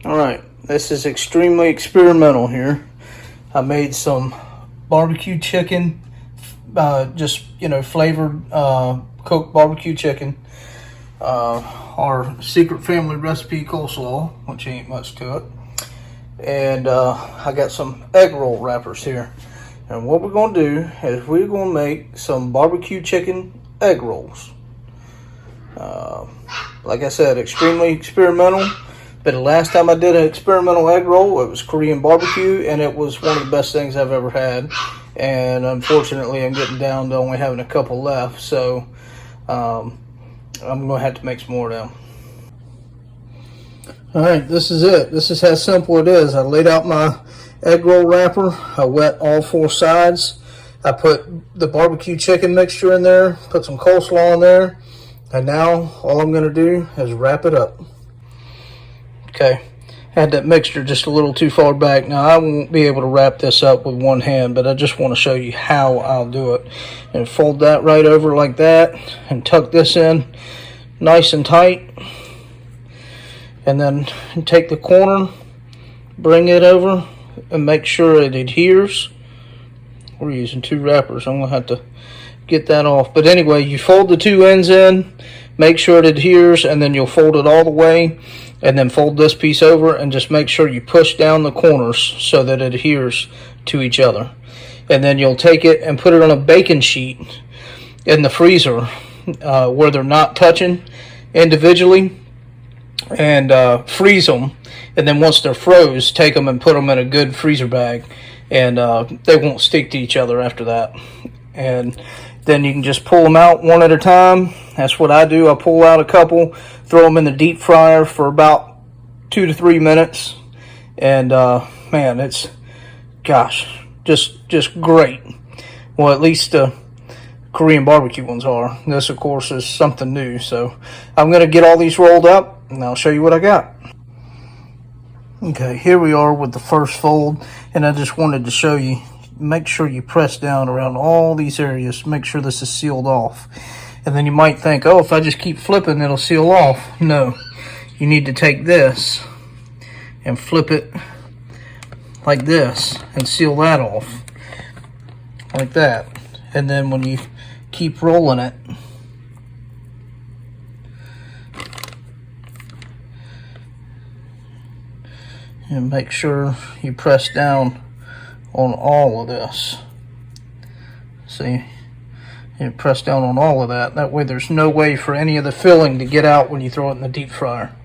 Alright, this is extremely experimental here. I made some barbecue chicken, flavored cooked barbecue chicken. Our secret family recipe coleslaw, which ain't much to it. And I got some egg roll wrappers here. And what we're going to do is we're going to make some barbecue chicken egg rolls. Like I said, extremely experimental. But the last time I did an experimental egg roll, it was Korean barbecue, and it was one of the best things I've ever had. And unfortunately, I'm getting down to only having a couple left, so I'm going to have to make some more now. Alright, this is it. This is how simple it is. I laid out my egg roll wrapper. I wet all four sides. I put the barbecue chicken mixture in there, put some coleslaw in there, and now all I'm going to do is wrap it up. Okay, had that mixture just a little too far back. Now I won't be able to wrap this up with one hand, but I just want to show you how I'll do it. And fold that right over like that and tuck this in nice and tight. And then take the corner, bring it over, and make sure it adheres. We're using two wrappers. I'm going to have to get that off. But anyway, you fold the two ends in, make sure it adheres, and then you'll fold it all the way. And then fold this piece over and just make sure you push down the corners so that it adheres to each other. And then you'll take it and put it on a baking sheet in the freezer where they're not touching individually, and freeze them. And then once they're froze, take them and put them in a good freezer bag, and they won't stick to each other after that. And then you can just pull them out one at a time. That's what I do. I pull out a couple, throw them in the deep fryer for about 2 to 3 minutes, and man, it's, gosh, just great. Well, at least the Korean barbecue ones are. This, of course, is something new. So I'm going to get all these rolled up, and I'll show you what I got. Okay, here we are with the first fold, and I just wanted to show you. Make sure you press down around all these areas. Make sure this is sealed off. And then you might think, oh, if I just keep flipping, it'll seal off. No, you need to take this and flip it like this and seal that off like that. And then when you keep rolling it, and make sure you press down on all of this. See, you press down on all of that. That way there's no way for any of the filling to get out when you throw it in the deep fryer.